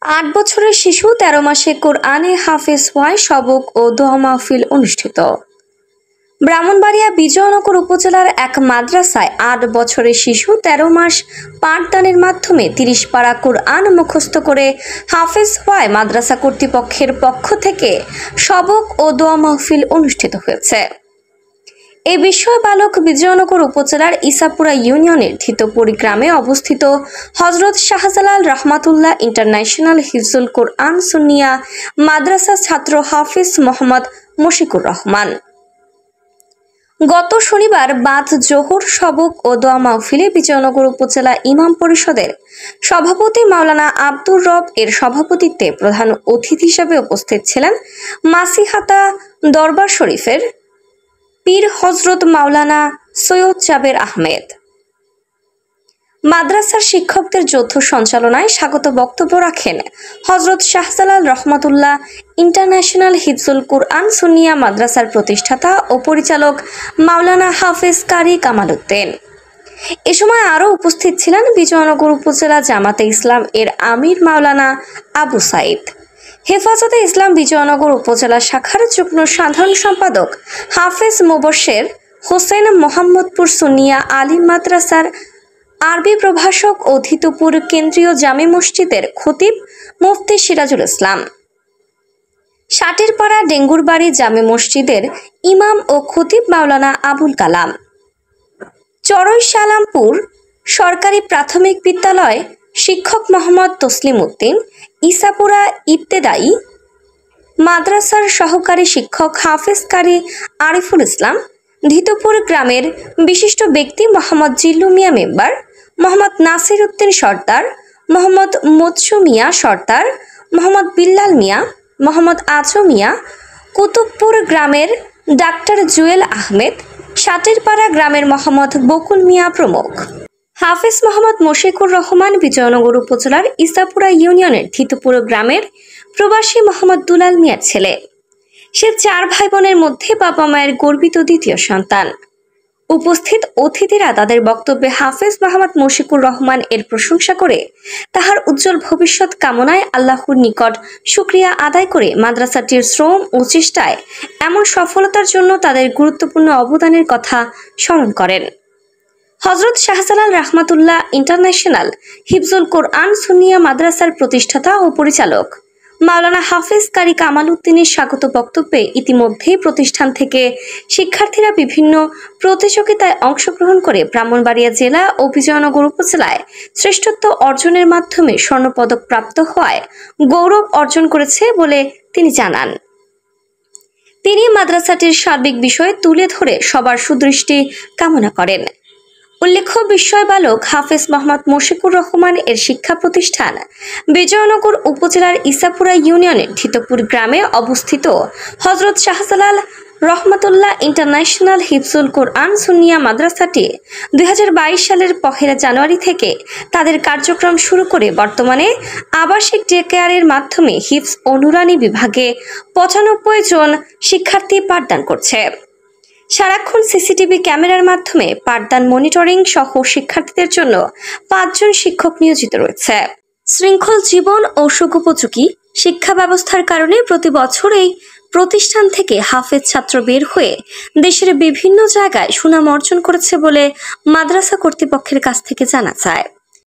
৮ বছরের শিশু ১৩ মাসে কোরআনে হাফেজ হওয়ায় সবক ও দোয়া মাহফিল অনুষ্ঠিত। ব্রাহ্মণবাড়িয়া বিজয়নগর উপজেলার এক মাদ্রাসায় ৮ বছরের শিশু ১৩ মাস পাঠদানের মাধ্যমে ৩০ পারা কোরআন মুখস্থ করে হাফেজ হওয়ায় মাদ্রাসা কর্তৃপক্ষের পক্ষ থেকে সবক ও দোয়া মাহফিল অনুষ্ঠিত হয়েছে। এ বিষয়ে বালক বিজয়নগর উপজেলার ইসাপুরা ইউনিয়নের ধিতপুর গ্রামে অবস্থিত হযরত শাহজালাল রহমাতুল্লাহ ইন্টারন্যাশনাল হিফজুল কোরআন সুন্নিয়া মাদ্রাসার ছাত্র হাফিজ মোহাম্মদ মুশিকুর রহমান গত শনিবার বাদ জোহর সবক ও দোয়া মাহফিলে বিজয়নগর উপজেলা ইমাম পরিষদের সভাপতি মাওলানা আব্দুর রব এর সভাপতিত্বে প্রধান অতিথি হিসেবে উপস্থিত ছিলেন মাসিহাতা দরবার শরীফের পীর হযরত মাওলানা সৈয়দ জাবের আহমেদ। মাদ্রাসার শিক্ষকদের যৌথ সঞ্চালনায় স্বাগত বক্তব্য রাখেন হযরত শাহজালাল রহমাতুল্লাহ ইন্টারন্যাশনাল হিফজুল কোরআন সুন্নিয়া মাদ্রাসার প্রতিষ্ঠাতা ও পরিচালক মাওলানা হাফেজ কারি কামাল উদ্দিন। এ সময় আরও উপস্থিত ছিলেন বিজয়নগর উপজেলা জামাতে ইসলাম এর আমির মাওলানা আবু সাইদ, হেফাজতে ইসলাম বিজয়নগর উপজেলা শাখার যুগ্ম সাধারণ সম্পাদক হাফেজ মুবশের হোসেন, মোহাম্মদপুর সুন্নিয়া আলিম মাদ্রাসার আরবি প্রভাষক ও ধিতপুর কেন্দ্রীয় জামে মসজিদের খতিব মুফতি সিরাজুল ইসলাম, ষাটেরপাড়া ডেঙ্গুরবাড়ি জামে মসজিদের ইমাম ও খতিব মাওলানা আবুল কালাম, চরই সালামপুর সরকারি প্রাথমিক বিদ্যালয় শিক্ষক মোহাম্মদ তসলিম উদ্দিন, ইসাপুরা ইবতেদায়ী মাদ্রাসার সহকারী শিক্ষক হাফেজ কারি আরিফুল ইসলাম, ধিতপুর গ্রামের বিশিষ্ট ব্যক্তি মোহাম্মদ জিল্লু মিয়া মেম্বার, মোহাম্মদ নাসির উদ্দিন সর্দার, মোহাম্মদ মৎসু মিয়া সর্দার, মোহাম্মদ বিল্লাল মিয়া, মোহাম্মদ আজু মিয়া, কুতুবপুর গ্রামের ডাক্তার জুয়েল আহমেদ, ষাটেরপাড়া গ্রামের মোহাম্মদ বকুল মিয়া প্রমুখ। হাফেজ মোহাম্মদ মুশিকুর রহমান বিজয়নগর উপজেলার ইসাপুরা ইউনিয়নের ধিতপুর গ্রামের প্রবাসী মোহাম্মদ দুলাল মিয়ার ছেলে। সে 4 ভাই বোনের মধ্যে বাবা মায়ের গর্বিত দ্বিতীয় সন্তান। উপস্থিত অতিথিরা তাদের বক্তব্যে হাফেজ মোহাম্মদ মুশিকুর রহমান এর প্রশংসা করে তাহার উজ্জ্বল ভবিষ্যৎ কামনায় আল্লাহর নিকট শুকরিয়া আদায় করে মাদ্রাসাটির শ্রম ও চেষ্টায় এমন সফলতার জন্য তাদের গুরুত্বপূর্ণ অবদানের কথা স্মরণ করেন। হযরত শাহজালাল রহমাতুল্লাহ ইন্টারন্যাশনাল হিফজুল কোরআন সুন্নিয়া মাদ্রাসার প্রতিষ্ঠাতা ও পরিচালক মাওলানা হাফেজ কারি কামাল উদ্দিনের স্বাগত বক্তব্যে ইতিমধ্যেই প্রতিষ্ঠান থেকে শিক্ষার্থীরা বিভিন্ন প্রতিযোগিতায় অংশগ্রহণ করে ব্রাহ্মণবাড়িয়া জেলা ও বিজয়নগর উপজেলায় শ্রেষ্ঠত্ব অর্জনের মাধ্যমে স্বর্ণপদক প্রাপ্ত হওয়ায় গৌরব অর্জন করেছে বলে তিনি জানান। তিনি মাদ্রাসাটির সার্বিক বিষয় তুলে ধরে সবার সুদৃষ্টি কামনা করেন। উল্লেখ্য, বিস্ময় বালক হাফেজ মোহাম্মদ মুশিকুর রহমান এর শিক্ষা প্রতিষ্ঠান বিজয়নগর উপজেলার ইসাপুরা ইউনিয়নের ধিতপুর গ্রামে অবস্থিত হযরত শাহজালাল রহমাতুল্লাহ ইন্টারন্যাশনাল হিফজুল কোরআন সুন্নিয়া মাদ্রাসাটি 2022 সালের 1 জানুয়ারি থেকে তাদের কার্যক্রম শুরু করে বর্তমানে আবাসিক ডে কেয়ারের মাধ্যমে হিফজ ও নুরানি বিভাগে 95 জন শিক্ষার্থী পাঠদান করছে। সারাক্ষণ সিসিটিভি ক্যামেরার মাধ্যমে পাঠদান মনিটরিং সহ শিক্ষার্থীদের জন্য 5 জন শিক্ষক নিয়োজিত রয়েছে। শৃঙ্খল জীবন ও সুখোপযোগী শিক্ষা ব্যবস্থার কারণে প্রতি বছর এই প্রতিষ্ঠান থেকে হাফেজ ছাত্র বের হয়ে দেশের বিভিন্ন জায়গায় সুনাম অর্জন করেছে বলে মাদ্রাসা কর্তৃপক্ষের কাছ থেকে জানা যায়।